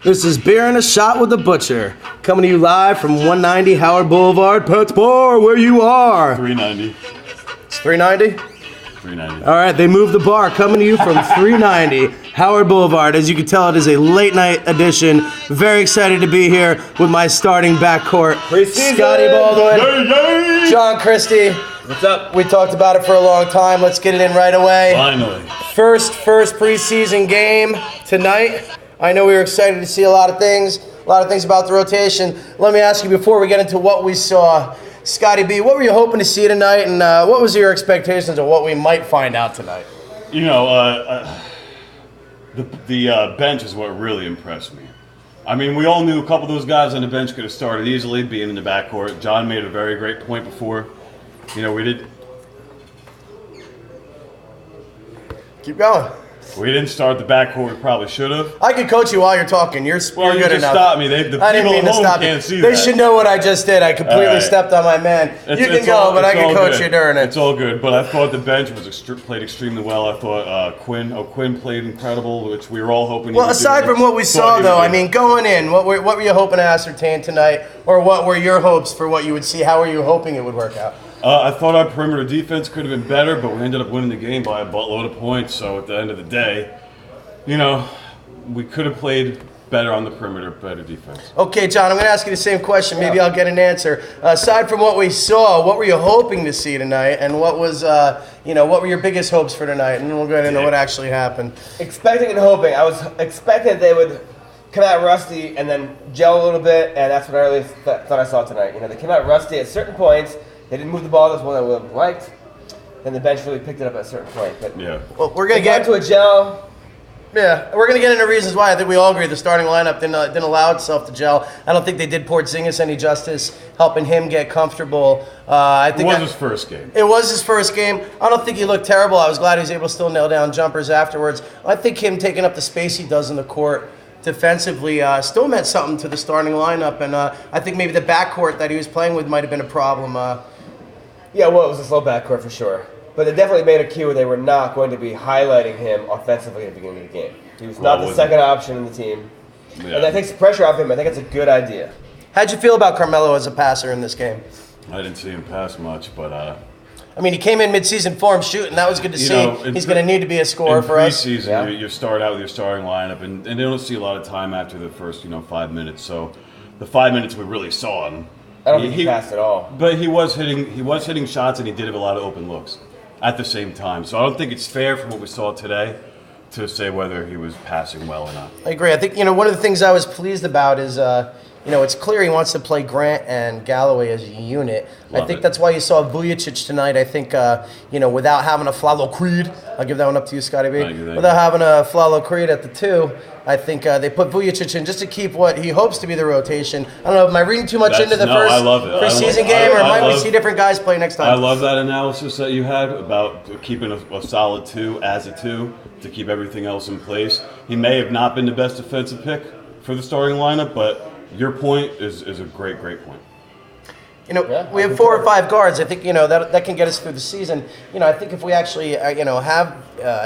This is Beer and a Shot with the Butcher, coming to you live from 190 Howard Boulevard, Pets Bar, where you are. 390. It's 390? 390. All right, they moved the bar, coming to you from 390 Howard Boulevard. As you can tell, it is a late night edition. Very excited to be here with my starting backcourt. Preseason. Scotty Baldwin, Yay, yay. John Christie. What's up? We talked about it for a long time. Let's get it in right away. Finally. First preseason game tonight. I know we were excited to see a lot of things about the rotation. Let me ask you before we get into what we saw. Scotty B, what were you hoping to see tonight, and what was your expectations of what we might find out tonight? You know, the bench is what really impressed me. I mean, we all knew a couple of those guys on the bench could have started easily, being in the backcourt. John made a very great point before. You know, Keep going. We didn't start the backcourt. We probably should have. I could coach you while you're talking. You're You good just enough. stopped me. The people I didn't mean at to home stop can't you. see They that. should know what I just did. I completely All right. stepped on my man. You can It's go, all- but I it's can all coach good. you during it. It's all good, but I thought the bench was played extremely well. I thought Quinn played incredible, which we were all hoping. Well, he would aside do. from what we Thought saw, he though, would I do. mean, going in, what were you hoping to ascertain tonight, or what were your hopes for what you would see? How were you hoping it would work out? I thought our perimeter defense could have been better, but we ended up winning the game by a buttload of points. So at the end of the day, you know, we could have played better on the perimeter, better defense. Okay, John, I'm going to ask you the same question. Maybe I'll get an answer. Aside from what we saw, what were you hoping to see tonight, and what was, what were your biggest hopes for tonight? And then we'll get into what actually happened. Expecting and hoping. I was expecting they would come out rusty and then gel a little bit, and that's what I really thought I saw tonight. You know, they came out rusty at certain points. They didn't move the ball as well as I would have liked, and the bench really picked it up at a certain point. But Yeah. Well, we're going they to got to a gel. Yeah, we're going to get into reasons why. I think we all agree the starting lineup didn't allow itself to gel. I don't think they did Porzingis any justice, helping him get comfortable. I It think was his first game. It was his first game. I don't think he looked terrible. I was glad he was able to still nail down jumpers afterwards. I think him taking up the space he does in the court defensively still meant something to the starting lineup, and I think maybe the backcourt that he was playing with might have been a problem. Yeah, well, it was a slow backcourt for sure. But they definitely made a cue where they were not going to be highlighting him offensively at the beginning of the game. He was not the second option in the team. Yeah. And that takes the pressure off him. I think it's a good idea. How'd you feel about Carmelo as a passer in this game? I didn't see him pass much, but I mean, he came in mid-season form shooting. That was good to see. He's going to need to be a scorer for us. In preseason, Yeah. you start out with your starting lineup, and they don't see a lot of time after the first 5 minutes. So the 5 minutes we really saw him. I don't think he passed at all. But he was hitting shots, and he did have a lot of open looks at the same time. So I don't think it's fair from what we saw today to say whether he was passing well or not. I agree. I think, one of the things I was pleased about is, it's clear he wants to play Grant and Galloway as a unit. I think that's why you saw Vujicic tonight. I think, without having a Flalo Creed, I'll give that one up to you, Scotty B. Thank you. Without having a Flalo Creed at the 2, I think they put Vujicic in just to keep what he hopes to be the rotation. I don't know, am I reading too much into the first I love it. preseason game, or might we see different guys play next time? I love that analysis that you had about keeping a solid 2 as a 2 to keep everything else in place. He may have not been the best defensive pick for the starting lineup, but your point is a great point. We have 4 or 5 guards. I think, that can get us through the season. I think if we actually, have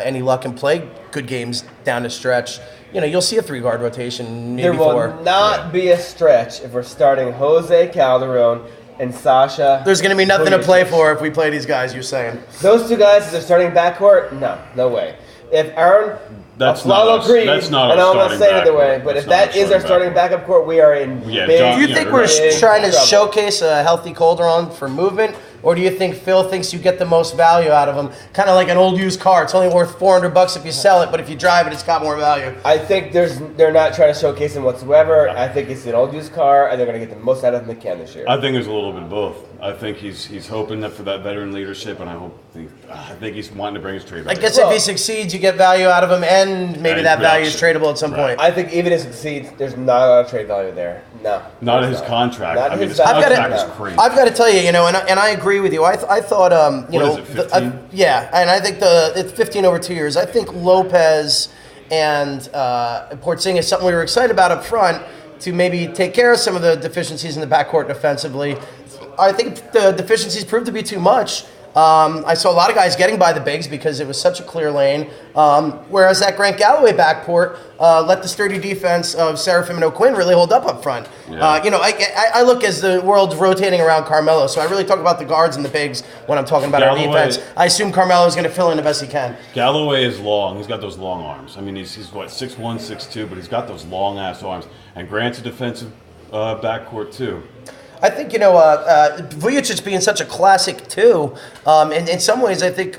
any luck and play good games down the stretch, you'll see a 3-guard rotation, maybe There will 4. not be a stretch if we're starting Jose Calderon and Sasha. There's going to be nothing to Vujicic. play for if we play these guys, you're saying. Those 2 guys as their starting backcourt? No way. If Aaron, That's Flalo Creed, that's not and our I'm not starting saying it the way, backcourt. but That's if not that is our starting backup court, we are in Yeah, big John- Do you think we're big trying to trouble. showcase a healthy Calderon for movement, or do you think Phil thinks you get the most value out of him? Kind of like an old used car. It's only worth $400 if you sell it, but if you drive it, it's got more value. I think they're not trying to showcase him whatsoever. I think it's an old used car, and they're going to get the most out of him they can this year. I think there's a little bit of both. I think he's hoping that for that veteran leadership, and I think he's wanting to bring his trade I back. guess if he succeeds, you get value out of him, and maybe And that value is production. tradable at some point. I think even if it succeeds, there's not a lot of trade value there. No. Not his contract. Not I mean, his his value. contract is crazy. I've got to tell you, and I agree with you. I thought, What is it, 15? yeah, and I think it's 15 over 2 years. I think Lopez and Porzingis, something we were excited about up front to maybe take care of some of the deficiencies in the backcourt defensively. I think the deficiencies proved to be too much. I saw a lot of guys getting by the bigs because it was such a clear lane. Whereas that Grant Galloway backcourt let the sturdy defense of Seraphim and O'Quinn really hold up front. Yeah. I look as the world's rotating around Carmelo, so I really talk about the guards and the bigs when I'm talking about our defense. I assume Carmelo is going to fill in the best he can. Galloway is long. He's got those long arms. I mean, he's what, 6'1", 6'2", but he's got those long-ass arms. And Grant's a defensive backcourt, too. I think, Vujicic being such a classic, too, in some ways, I think,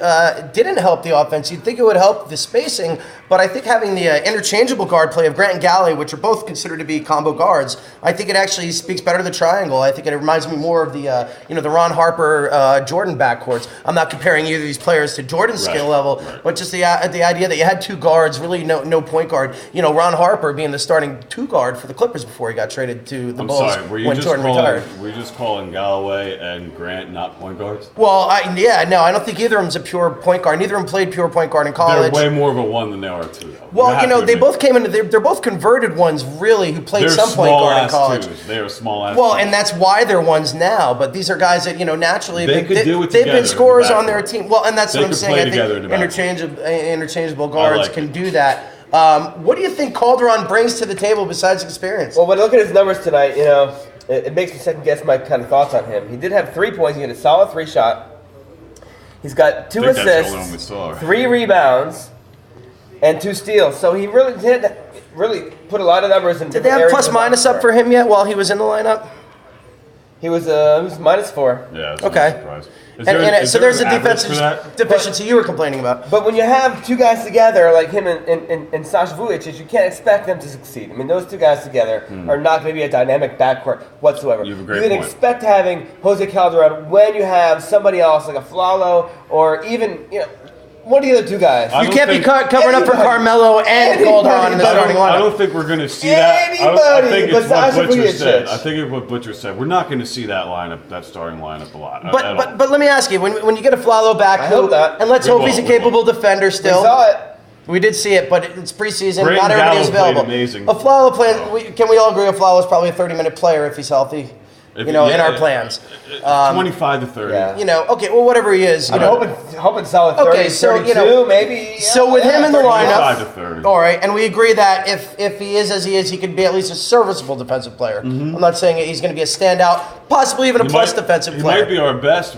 didn't help the offense. You'd think it would help the spacing, but I think having the interchangeable guard play of Grant and Galley, which are both considered to be combo guards, I think it actually speaks better to the triangle. I think it reminds me more of the Ron Harper, Jordan backcourts. I'm not comparing either of these players to Jordan's skill level, but just the idea that you had two guards, really no point guard. Ron Harper being the starting two guard for the Clippers before he got traded to the Bulls when Jordan retired. Were you just calling Galloway and Grant not point guards? Well, I don't think either of them's a pure point guard. Neither of them played pure point guard in college. They're way more of a one than they are two. Though. Well, they both came into. They're both converted ones, really, who played some point guard in college. They are small ass. Well, and that's why they're ones now. But these are guys that naturally they've been scorers on their team. Well, and that's what I'm saying. I think interchangeable guards can do that. What do you think Calderon brings to the table besides experience? Well, when I look at his numbers tonight, it makes me second guess my kind of thoughts on him. He did have 3 points. He had a solid 3-shot. He's got 2 assists, 3 rebounds, and 2 steals. So he really did put a lot of numbers in. Did they have plus minus up for him yet while he was in the lineup? He was -4. Yeah. Okay. So there's a defensive deficiency you were complaining about. But when you have two guys together like him and Sasha Vujicic, you can't expect them to succeed. I mean, those two guys together are not going to be a dynamic backcourt whatsoever. You have a great can point. expect having Jose Calderon when you have somebody else like a Flalo or even one of the other two guys. You can't be covering up for Carmelo and Calderon in the starting lineup. I don't think we're going to see that. I think it's what Butcher said. I think it's what Butcher said. We're not going to see that starting lineup a lot. But let me ask you, when you get a Flalo back, and let's hope he's a capable defender still. We saw it. We did see it, but it's preseason. Brayden Not everybody is Gallo available. played amazing. A Flalo playing. Can we all agree a Flalo is probably a 30-minute player if he's healthy? In our plans. 25 to 30. Yeah. Okay, well, whatever he is. I'm hoping solid 30, 32, maybe. So with him in the lineup, 25 to 30. all right, and we agree that if he is as he is, he can be at least a serviceable defensive player. I'm not saying he's going to be a standout, possibly even a plus defensive player. He might be our best.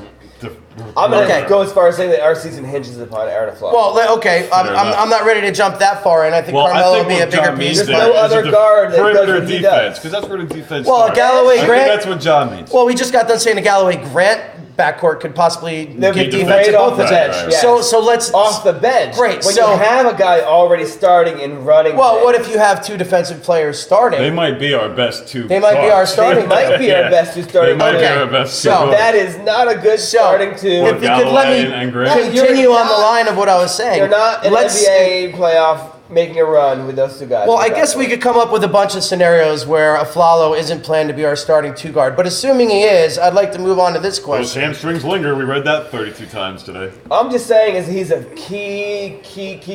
I'm going to go as far as saying that our season hinges upon Aaron Flalo. Well, okay, I'm not ready to jump that far, and I think Carmelo will be a bigger piece. There's no other guard that does what he does. Because that's where the defense starts. Galloway Grant. That's what John means. Well, we just got done saying the Galloway Grant backcourt could possibly give defense off the bench. Yes. So let's off the bench. Great. When you have a guy already starting and running. Well, what if you have two defensive players starting? They might be our best two. They might be our starting. They might be our best two starting. They might be our best two. So that is not a good starting two. If you could let me continue on the line of what I was saying. You're not an NBA playoff making a run with those two guys. Well, I guess we could come up with a bunch of scenarios where Aflalo isn't planned to be our starting two guard. But assuming he is, I'd like to move on to this question. Those hamstrings linger. We read that 32 times today. I'm just saying is he's a key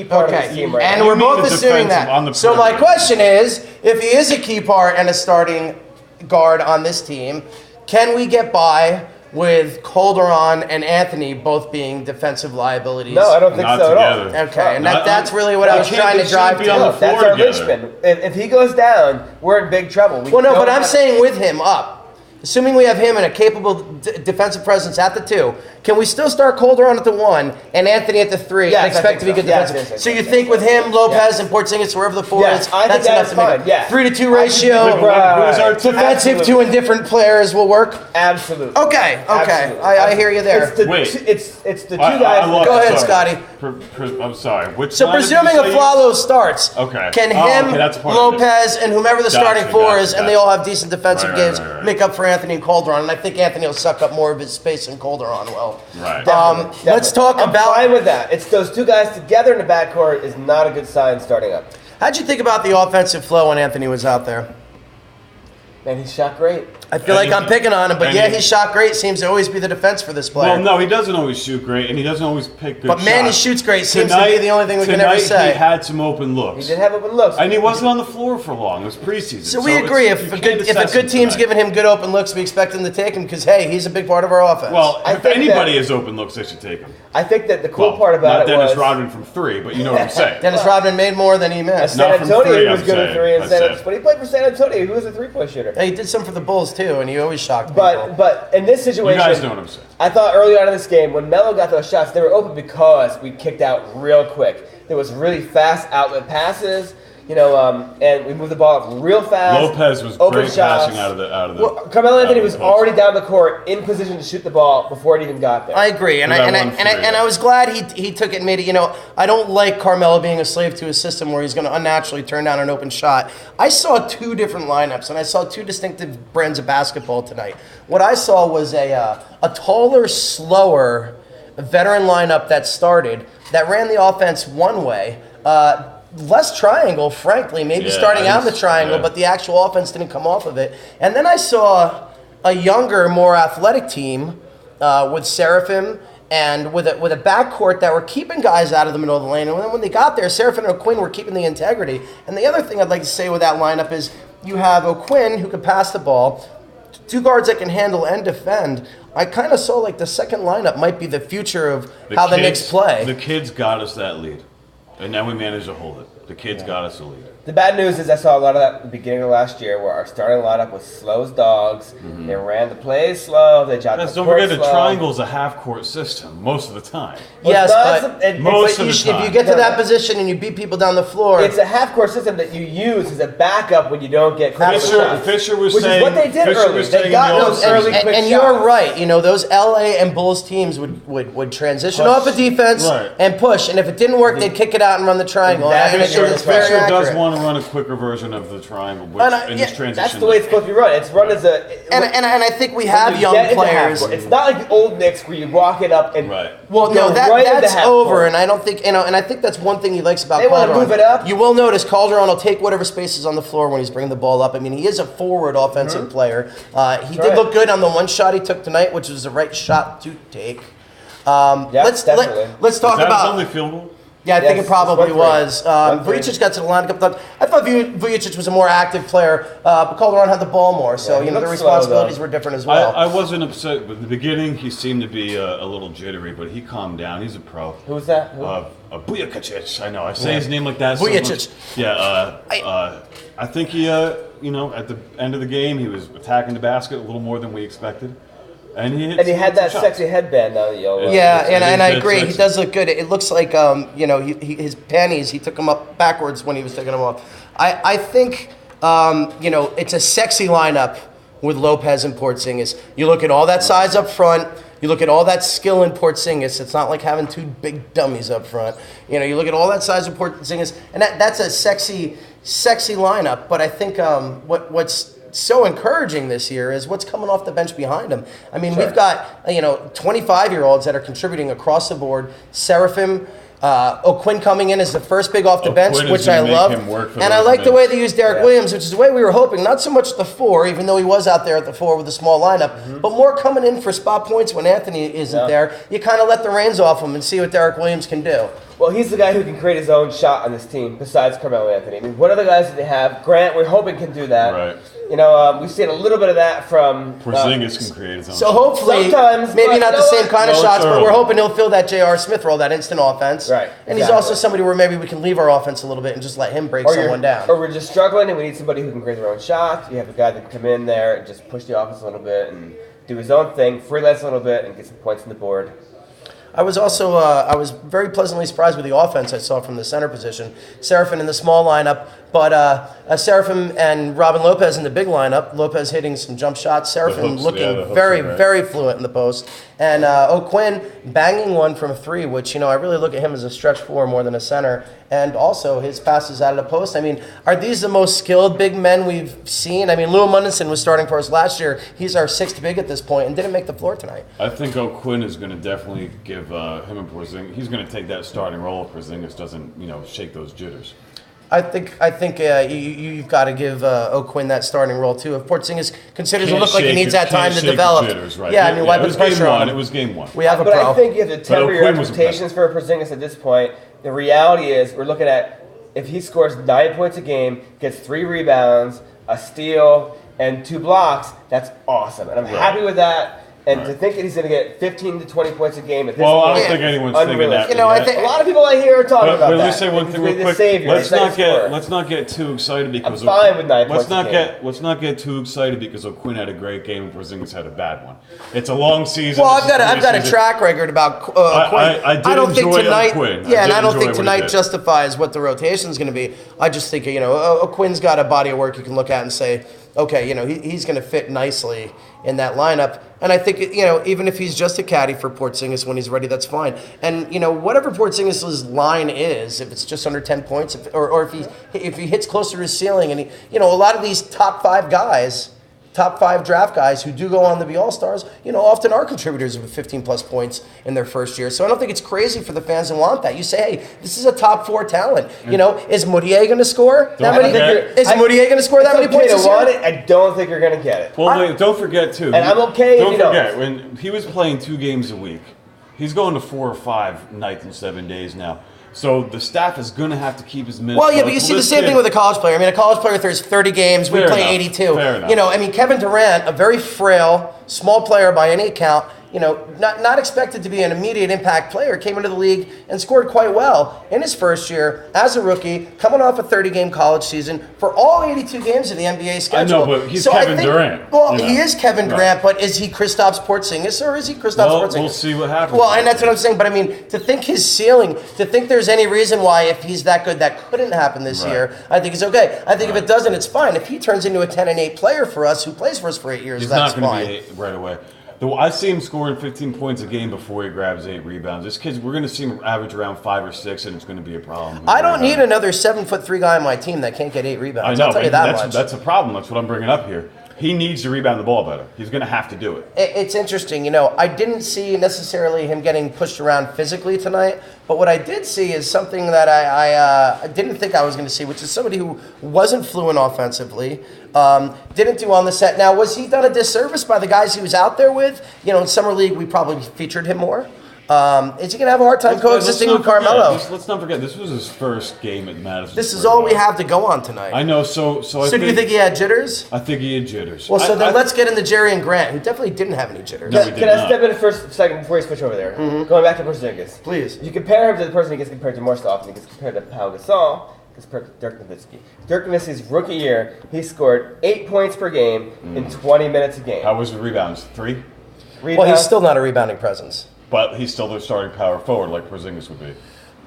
part of this team right now. And now. we're both assuming that. So my question is, if he is a key part and a starting guard on this team, can we get by with Calderon and Anthony both being defensive liabilities? No, I don't think so at all. Okay, and that's really what I was trying to drive to. That's our linchpin. If he goes down, we're in big trouble. But I'm saying with him up. Assuming we have him and a capable defensive presence at the 2, can we still start Calderon at the 1 and Anthony at the 3 and expect to be good defensive? So you think with him, Lopez, and Porzingis, wherever the 4 is, that's enough to make it? 3-to-2 ratio, defensive to indifferent players will work? Absolutely. Okay. I hear you there. It's the two guys. Go ahead, Scotty. I'm sorry. So presuming Aflalo starts, can him, Lopez, and whomever the starting 4 is, and they all have decent defensive games, make up for Anthony and Calderon, and I think Anthony will suck up more of his space than Calderon will. Right. Definitely. Let's talk about. I'm fine with that. It's those two guys together in the backcourt is not a good sign starting up. How'd you think about the offensive flow when Anthony was out there? Man, he shot great. I feel like I'm picking on him, but yeah, he shot great. Seems to always be the defense for this player. Well, no, he doesn't always shoot great, and he doesn't always pick good shots. But man, he shoots great. Seems to be the only thing we can ever say. Tonight, he had some open looks. He did have open looks. And he wasn't on the floor for long. It was preseason. So we agree. If a good team's giving him good open looks, we expect him to take him because, hey, he's a big part of our offense. Well, if anybody has open looks, they should take him. I think that the cool part about it was... Not Dennis Rodman from 3, but you know what I'm saying. Dennis Rodman made more than he missed. San Antonio was good at 3, but he played for San Antonio. He was a three-point shooter. He did some for the Bulls, too, and he always shocked people. But in this situation... You guys know what I'm saying. I thought early on in this game, when Melo got those shots, they were open because we kicked out real quick. There was really fast outlet passes. And we moved the ball up real fast. Lopez was great passing out of the. Well, Carmelo Anthony was already down the court in position to shoot the ball before it even got there. I agree, and I was glad he took it and made it. I don't like Carmelo being a slave to his system where he's going to unnaturally turn down an open shot. I saw 2 different lineups, and I saw 2 distinctive brands of basketball tonight. What I saw was a taller, slower veteran lineup that started that ran the offense one way. Less triangle, frankly, starting out in the triangle, but the actual offense didn't come off of it. And then I saw a younger, more athletic team with Seraphim and with a backcourt that were keeping guys out of the middle of the lane. And then when they got there, Seraphim and O'Quinn were keeping the integrity. And the other thing I'd like to say with that lineup is you have O'Quinn, who could pass the ball, 2 guards that can handle and defend. I kind of saw like the second lineup might be the future of how the Knicks play. The kids got us that lead. And now we managed to hold it. The kids got us a lead. The bad news is I saw a lot of that at the beginning of last year where our starting lineup was slow as dogs. Mm-hmm. They ran the plays slow. They shot the court slow. Don't forget the triangle's a half-court system most of the time. Yes, but if you get to that position and you beat people down the floor... It's a half-court system that you use as a backup when you don't get quick shots. Fisher was which saying... Which is what they did early. They got those early quick shots. And you're right. Those LA and Bulls teams would transition off of defense and push. And if it didn't work, they'd kick it out and run the triangle. Fisher does want to run a quicker version of the triangle, which in this transition. That's the way it's supposed to be run. It's run as a... And I think we have young players. It's not like the old Knicks where you walk it up and... Right. Well, no, that's over, and I don't think... And I think that's one thing he likes about Calderon. They want to move it up. You will notice Calderon will take whatever space is on the floor when he's bringing the ball up. I mean, he is a forward offensive player. He did look good on the one shot he took tonight, which was the right shot to take. Let's talk about... Is that only field goal? Yeah, I think it probably was. Vujicic got to the line a couple times. I thought Vujicic was a more active player, but Calderon had the ball more, so the responsibilities were different as well. I wasn't upset. But in the beginning, he seemed to be a little jittery, but he calmed down. He's a pro. Who was that? Vujicic. I know. I say his name like that. Vujicic. So yeah. I think he, at the end of the game, he was attacking the basket a little more than we expected. And he had that sexy headband on the yellow. Yeah, and I agree. Sexy. He does look good. It looks like his panties. He took them up backwards when he was taking them off. I think it's a sexy lineup with Lopez and Porzingis. You look at all that size up front. You look at all that skill in Porzingis. It's not like having 2 big dummies up front. You look at all that size of Porzingis, and that's a sexy lineup. But I think what's so encouraging this year is what's coming off the bench behind him. I mean, we've got 25-year-olds that are contributing across the board. Seraphim, O'Quinn coming in as the first big off the bench, which I love. And I like the way they use Derek Williams, which is the way we were hoping. Not so much the 4, even though he was out there at the 4 with a small lineup, but more coming in for spot points when Anthony isn't there. You kind of let the reins off him and see what Derek Williams can do. Well, he's the guy who can create his own shot on this team, besides Carmelo Anthony. I mean, what other guys do they have? Grant, we're hoping, can do that. Right. We've seen a little bit of that from... Porzingis can create his own So hopefully, maybe not the same kind of shots, but we're hoping he'll fill that J.R. Smith role, that instant offense. Right. And he's also somebody where maybe we can leave our offense a little bit and just let him break someone down. Or we're just struggling and we need somebody who can create their own shot. You have a guy that can come in there and just push the offense a little bit and do his own thing, freelance a little bit, and get some points on the board. I was also I was very pleasantly surprised with the offense I saw from the center position. Seraphim in the small lineup, but Seraphim and Robin Lopez in the big lineup. Lopez hitting some jump shots. Seraphim looking very fluent in the post. And O'Quinn banging one from 3, which, I really look at him as a stretch 4 more than a center. And also his passes out of the post. I mean, are these the most skilled big men we've seen? I mean, Lou Mundenson was starting for us last year. He's our 6th big at this point and didn't make the floor tonight. I think O'Quinn is going to definitely give him and Porzingis. He's going to take that starting role if Porzingis doesn't, shake those jitters. I think you've got to give O'Quinn that starting role too. If Porzingis considers it look like he needs that time to develop, right. I mean, why put pressure on him? It was game one. We have a but pro. I think you have to temper your expectations for Porzingis at this point. The reality is, we're looking at if he scores 9 points a game, gets 3 rebounds, a steal, and 2 blocks. That's awesome, and I'm happy with that. And to think that he's going to get 15 to 20 points a game at this point, I don't think anyone's thinking that. I think a lot of people I hear are talking about that. Let me say one thing real quick. Let's not get too excited because I'm fine with 9 points a game. Let's not get too excited because O'Quinn had a great game and Porzingis had a bad one. It's a long season. Well, I've got a track record about Quinn. I don't think tonight. And I don't think tonight justifies what the rotation is going to be. I just think O'Quinn's got a body of work you can look at and say, okay, he's going to fit nicely in that lineup. And I think, even if he's just a caddy for Porzingis when he's ready, that's fine. And, whatever Porzingis' line is, if it's just under 10 points, or if he hits closer to his ceiling, and a lot of these top 5 draft guys who do go on to be all-stars, often are contributors with 15-plus points in their first year. So I don't think it's crazy for the fans to want that. You say, hey, this is a top 4 talent. Is Moutier going to score that many? Is Moutier going to score that many points this year? I don't think you're going to get it. Well, don't forget, too. And I'm okay if you don't. Don't forget, when he was playing 2 games a week, he's going to 4 or 5 nights and 7 days now. So the staff is going to have to keep his minutes. Well, yeah, but you see the same thing with a college player. I mean, a college player throws 30 games, we play 82. Fair enough. Kevin Durant, a very frail, small player by any account, not expected to be an immediate impact player, came into the league and scored quite well in his first year as a rookie, coming off a 30-game college season for all 82 games of the NBA schedule. I know, but he's Kevin Durant. Well, he is Kevin Durant, but is he Kristaps Porzingis or is he Kristaps Porzingis? We'll see what happens. Well, and that's what I'm saying. But I mean, to think his ceiling, to think there's any reason why if he's that good that couldn't happen this year, I think it's okay. I think if it doesn't, it's fine. If he turns into a 10-8 player for us who plays for us for 8 years, that's fine. He's not going to be right away. I see him scoring 15 points a game before he grabs 8 rebounds. This kid's, we're going to see him average around 5 or 6, and it's going to be a problem. I don't need another 7'3" guy on my team that can't get 8 rebounds. I know, I'll tell you that much. That's a problem. That's what I'm bringing up here. He needs to rebound the ball better. He's going to have to do it. It's interesting. I didn't see necessarily him getting pushed around physically tonight, but what I did see is something that I didn't think I was going to see, which is somebody who wasn't fluent offensively, didn't do on the set. Now, was he done a disservice by the guys he was out there with? In Summer League, we probably featured him more. Is he going to have a hard time coexisting with Carmelo? Let's not forget, this was his first game at Madison. This is all we have to go on tonight. I know, so do you think he had jitters? I think he had jitters. Well, then let's get into Jerry and Grant, who definitely didn't have any jitters. Can I step in for a second before you switch over there? Mm-hmm. Going back to Porzingis. Please. If you compare him to the person he gets compared to most often, he gets compared to Pau Gasol, gets compared to Dirk Nowitzki. Dirk Nowitzki's rookie year, he scored 8 points per game in 20 minutes a game. How was the rebounds? 3? Well, he's still not a rebounding presence. But he's still the starting power forward like Porzingis would be.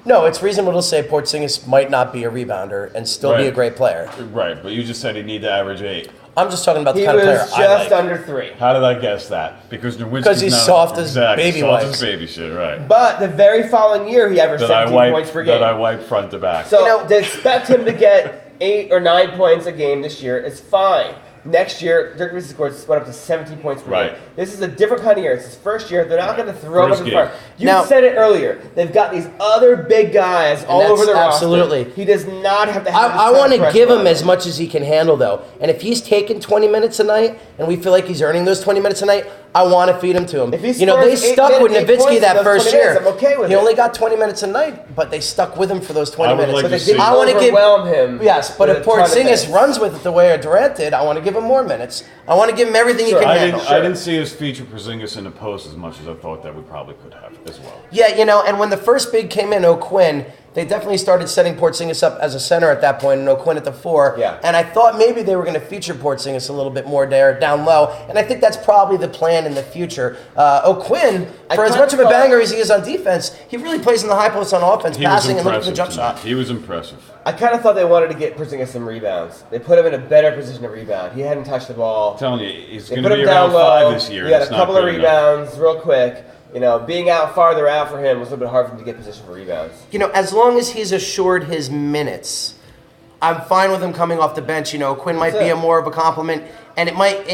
No, it's reasonable to say Porzingis might not be a rebounder and still be a great player. Right, but you just said he'd need to average 8. I'm just talking about the kind of player I like. He was just under 3. How did I guess that? Because he's soft as baby wipes. Soft as baby shit, right. But the very following year, he averaged 17 points per game. That I wiped front to back. So to expect him to get 8 or 9 points a game this year is fine. Next year, Dirk Nowitzki went up to 17 points per game. This is a different kind of year. It's his first year. They're not going to throw him in the front. You said it earlier. They've got these other big guys all over the roster. Absolutely. He does not have to have I want to give him as much as he can handle, though. And if he's taking 20 minutes a night, and we feel like he's earning those 20 minutes a night, I want to feed him to him. If he they stuck with Nowitzki that first year. I'm okay with he only got 20 minutes a night, but they stuck with him for those 20 minutes. Like I want to overwhelm him. Yes, but if Porzingis runs with it the way Durant did, I want to give him more minutes. I want to give him everything he can handle. I didn't see us feature Porzingis in the post as much as I thought that we probably could have as well. Yeah, and when the first big came in, O'Quinn, they definitely started setting Porzingis up as a center at that point and O'Quinn at the 4. Yeah. And I thought maybe they were going to feature Porzingis a little bit more there, down low. And I think that's probably the plan in the future. O'Quinn, for as much of a banger as he is on defense, he really plays in the high post on offense, passing and looking for the jump shot. He was impressive. I kind of thought they wanted to get Porzingis some rebounds. They put him in a better position to rebound. He hadn't touched the ball. I'm telling you, he's going to be around 5 this year. He had a couple of rebounds real quick. Being out farther out for him was a little bit hard for him to get position for rebounds. As long as he's assured his minutes, I'm fine with him coming off the bench. Quinn might be more of a compliment, and it might,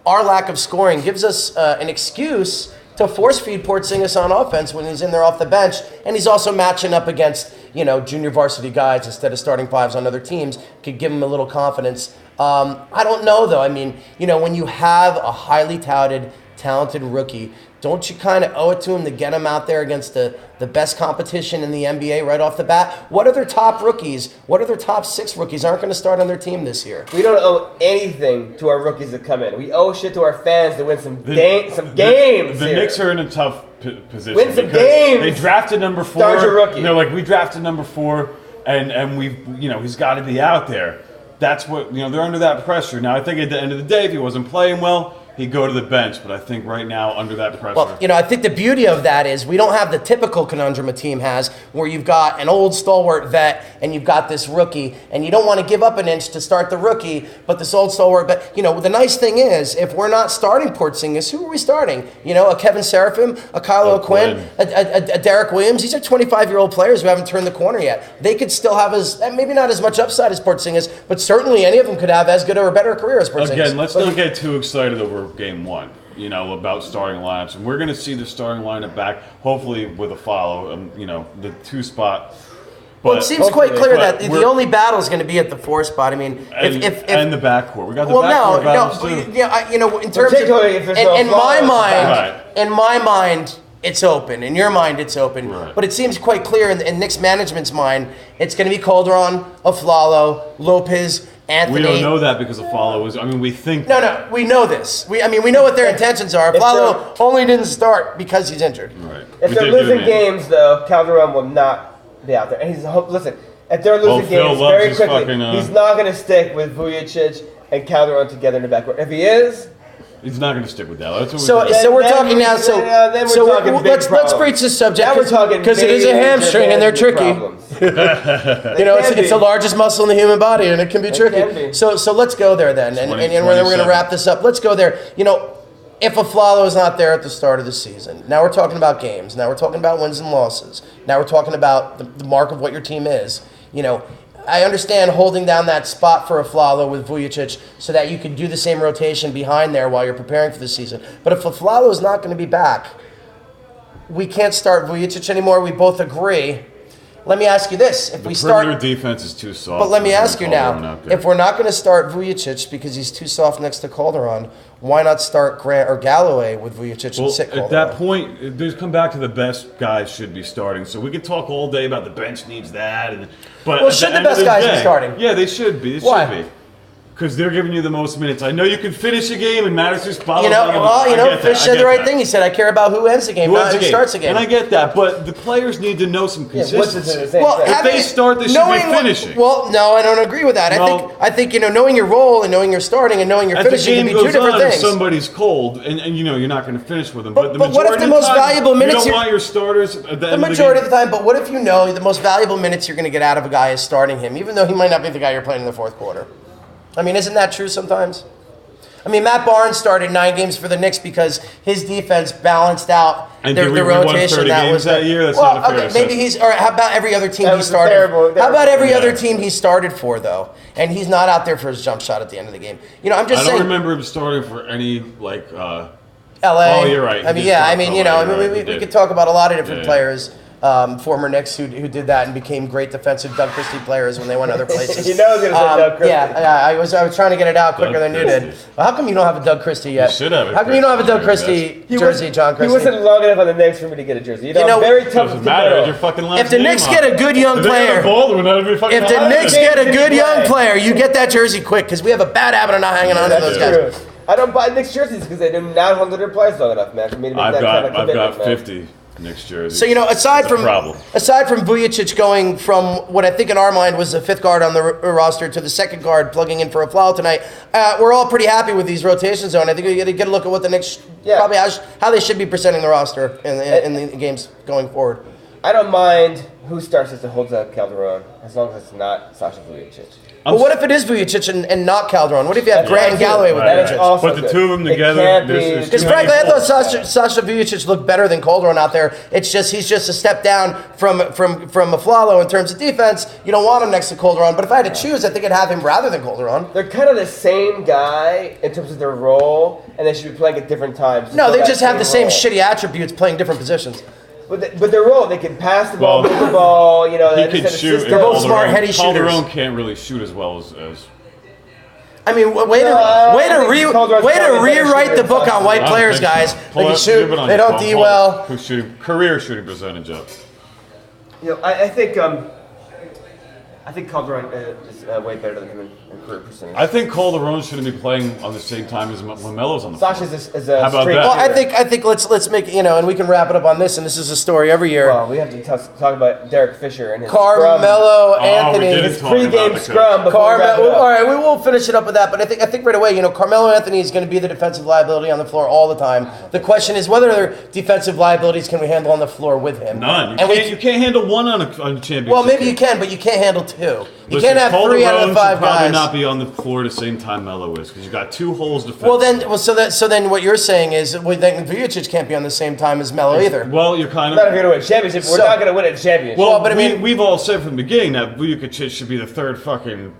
our lack of scoring gives us an excuse to force feed Porzingis on offense when he's in there off the bench, and he's also matching up against, junior varsity guys instead of starting fives on other teams could give him a little confidence. I don't know, though. I mean, when you have a highly touted, talented rookie, don't you kind of owe it to him to get him out there against the best competition in the NBA right off the bat? What are their top rookies? What are their top 6 rookies aren't going to start on their team this year? We don't owe anything to our rookies that come in. We owe shit to our fans to win some games. The here. Knicks are in a tough position. Win some because games. They drafted number 4. Start your rookie. We drafted number 4, and he's got to be out there. That's what they're under that pressure. Now I think at the end of the day, if he wasn't playing well, he'd go to the bench, but I think right now, under that pressure... Well, I think the beauty of that is we don't have the typical conundrum a team has where you've got an old stalwart vet and you've got this rookie, and you don't want to give up an inch to start the rookie, but this old stalwart... But, the nice thing is, if we're not starting Porzingis, who are we starting? A Kevin Seraphim, a Kyle O'Quinn, a Derek Williams. These are 25-year-old players who haven't turned the corner yet. They could still have maybe not as much upside as Porzingis, but certainly any of them could have as good or a better career as Porzingis. Again, let's not get too excited over game 1, about starting lineups. And we're going to see the starting lineup back, hopefully with a follow, the 2 spot. Well, it seems quite clear that the only battle is going to be at the 4 spot. I mean, if and the backcourt, we got the backcourt battles too. Yeah, in terms of if there's in my mind, Right. in my mind, it's open. In your mind, it's open. Right. But it seems quite clear in Knicks management's mind, it's going to be Calderon, Aflalo, Lopez, Anthony. We don't know that because of follow is. We think. No, we know this. We know what their intentions are. Aflalo only didn't start because he's injured. Right. If they're losing games, though, Calderon will not be out there. And listen, if they're losing games very quickly, he's not going to stick with Vujacic and Calderon together in the backcourt. If he is, he's not going to stick with that. That's so we're talking now. Let's breach this subject because it is a hamstring and they're tricky. It's the largest muscle in the human body and it can be tricky. So let's go there then, and we're going to wrap this up. Let's go there. If Aflalo is not there at the start of the season, now we're talking about games. Now we're talking about wins and losses. Now we're talking about the mark of what your team is. I understand holding down that spot for Aflalo with Vujacic so that you can do the same rotation behind there while you're preparing for the season. But if Aflalo is not going to be back, we can't start Vujacic anymore. We both agree. Let me ask you this: if we start, perimeter defense is too soft. But let me ask you now: if we're not going to start Vujacic because he's too soft next to Calderon, why not start Grant or Galloway with Vujacic and sit Calderon? At that point, there's come back to the best guys should be starting. So we could talk all day about the bench needs that, but should the best guys be starting? Yeah, they should be. Why? Should be. Because they're giving you the most minutes. I know you can finish a game and matters just follow. Fish said the right thing. He said, "I care about who ends the game, not who starts the game." And I get that, but the players need to know some consistency. If they start, they should be finishing. Well, no, I don't agree with that. I think knowing your role and knowing your starting and knowing your finishing can be two different things. If somebody's cold and you're not going to finish with them, but what if the most valuable minutes you don't want your starters at the end majority of the time? But what if the most valuable minutes you're going to get out of a guy is starting him, even though he might not be the guy you're playing in the fourth quarter? Isn't that true sometimes? Matt Barnes started 9 games for the Knicks because his defense balanced out the rotation. That year? That's not a fair assessment. Maybe he's. Or how about every other team he started? How about every other team he started for though, and he's not out there for his jump shot at the end of the game? I'm just saying. I don't remember him starting for any LA. Oh, you're right. We could talk about a lot of different players. Former Knicks who did that and became great defensive Doug Christie players when they went other places. You know I was going to say Doug Christie. Yeah, I was trying to get it out quicker than you did. Well, how come you don't have a Doug Christie yet? You should have it. How come you don't have a Doug Christie jersey, John Christie? He wasn't long enough on the Knicks for me to get a jersey. Very tough. Doesn't matter. Your fucking last if the Knicks get a good young player, you get that jersey quick because we have a bad habit of not hanging on to those guys. I don't buy Knicks jerseys because they do not hold their players long enough, man, for me to make that kind of commitment. I've got 50 Knicks jerseys. So, aside from Vujacic going from what I think in our mind was the 5th guard on the roster to the 2nd guard plugging in for Aflalo tonight, we're all pretty happy with these rotations, though, and I think we got to get a look at what the Knicks probably how they should be presenting the roster in the games going forward. I don't mind who starts to hold up Calderon as long as it's not Sasha Vujacic. But what if it is Vujacic and not Calderon? What if you have Grant and Galloway with Vujacic? But the two of them together, because frankly, I thought Sasha Vujacic looked better than Calderon out there. It's just he's just a step down from Aflalo in terms of defense. You don't want him next to Calderon. But if I had to choose, I think I'd have him rather than Calderon. They're kind of the same guy in terms of their role, and they should be playing at different times. No, they just have the same shitty attributes playing different positions. But they're rolling. They can pass the ball, move the ball. You know, he can shoot. They're both smart, heady shooters. Calderon can't really shoot as well as I mean, way to rewrite the book on white players, guys. They can shoot. They don't D well. Career shooting percentage up. You know, I think Calderon is way better than him in career percentage. I think Calderon shouldn't be playing on the same time as when Melo's on the floor. floor. is a How about straight. that? Well, I think let's make it, and we can wrap it up on this. And this is a story every year. Well, we have to talk about Derek Fisher and his Carmelo Anthony. His pregame scrum. All right, we will finish it up with that. But I think right away, Carmelo Anthony is going to be the defensive liability on the floor all the time. The question is whether their defensive liabilities can we handle on the floor with him. None. You can't handle one on a championship. Well, maybe you can, but you can't handle two. You Listen, can't have Calderon 3 out of the 5 should probably guys. not be on the floor at the same time Melo is because you got 2 holes to fill. So then what you're saying is then Vujicic can't be on the same time as Melo either. Well, you're kind of not if you're going to win a championship. We're not going to win a championship. Well, but I mean, we've all said from the beginning that Vujicic should be the third fucking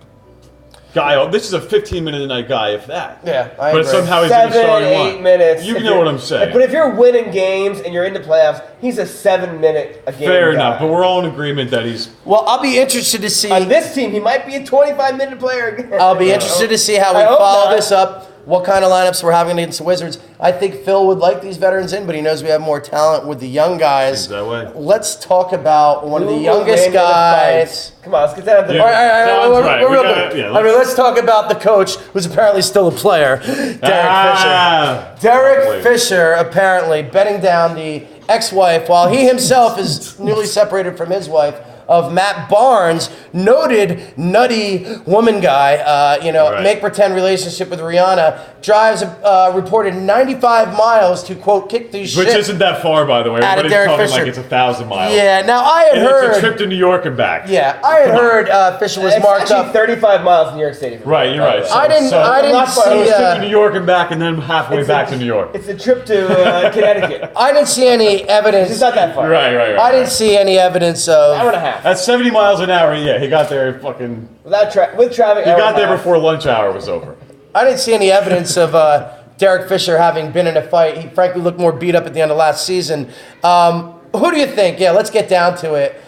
guy. This is a 15-minute-a-night guy, if that. Yeah, I But agree. somehow he's in the 7, starting 8 line. minutes. You know what I'm saying. But if you're winning games and you're in the playoffs, he's a 7-minute a game Fair guy. enough, but we're all in agreement that he's. Well, I'll be interested to see. On this team, he might be a 25-minute player again. I'll be interested to see how we I hope follow not. this up. What kind of lineups we're having against the Wizards. I think Phil would like these veterans in, but he knows we have more talent with the young guys. Seems that way. Let's talk about one of the Who will youngest win the guys. fight? Come on, let's get that out the Yeah. All right, Sounds right. we're real We gotta- quick. yeah, I mean, let's talk about the coach, who's apparently still a player, Derek Fisher. Derek Fisher apparently betting down the ex-wife, while he himself is newly separated from his wife, of Matt Barnes, noted nutty woman guy, Right. make pretend relationship with Rihanna, drives reported 95 miles to, quote, kick the shit. Which isn't that far, by the way. Out of Everybody's Derek talking Fisher. like it's 1,000 miles. Yeah, now I had And heard. it's a trip to New York and back. Yeah, I had heard Fisher was It's marked actually up. 35 miles in New York City. Right, you're right. I didn't So not far. it was see. a trip to New York and back, and then halfway It's back a- to New York. It's a trip to Connecticut. I didn't see any evidence. It's not that far. Right. I didn't see any evidence of. Hour and a half. That's 70 miles an hour. Yeah, he got there fucking. With traffic. He got there before lunch hour was over. I didn't see any evidence of Derek Fisher having been in a fight. He frankly looked more beat up at the end of last season. Who do you think? Yeah, let's get down to it.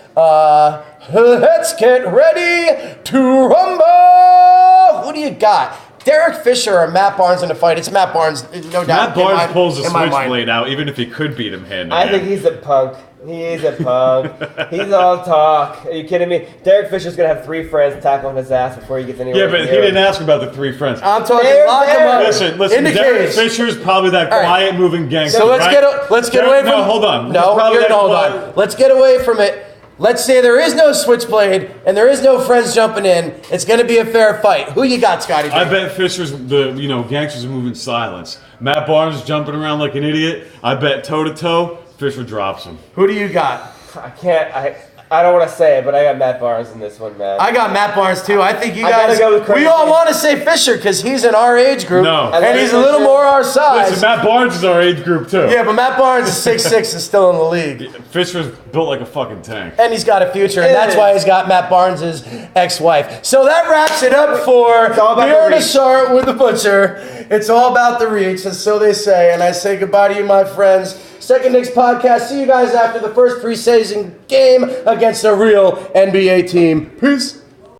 Let's get ready to rumble. Who do you got? Derek Fisher or Matt Barnes in a fight? It's Matt Barnes, no doubt. Matt Barnes pulls the in my mind. switchblade out, even if he could beat him hand to I hand. think he's a punk. He's a punk. He's all talk. Are you kidding me? Derek Fisher's going to have 3 friends tackling his ass before he gets anywhere. Yeah, but he didn't ask about the 3 friends. I'm talking They're lock him there. up. Listen. In the Derek cage. Fisher's probably that All right. quiet, moving gangster. So let's right? get away from. No, hold on. He's No, probably that hold quiet- on. Let's get away from it. Let's say there is no switchblade and there is no friends jumping in. It's going to be a fair fight. Who you got, Scotty? I bet Fisher's gangsters are moving in silence. Matt Barnes is jumping around like an idiot. I bet toe to toe, Fisher drops him. Who do you got? I can't. I don't want to say it, but I got Matt Barnes in this one, man. I got Matt Barnes too. I think you I gotta guys. go with We crazy. all want to say Fisher because he's in our age group, No. and he's a little more our size. Listen, Matt Barnes is our age group too. Yeah, but Matt Barnes is 6'6" and still in the league, Fisher's built like a fucking tank. and he's got a future, and that's why he's got Matt Barnes' ex-wife. So that wraps it up for It's all about Beer the and a reach. Shart with the Butcher. It's all about the reach, and so they say. And I say goodbye to you, my friends. Second Knicks podcast. See you guys after the first preseason game against a real NBA team. Peace.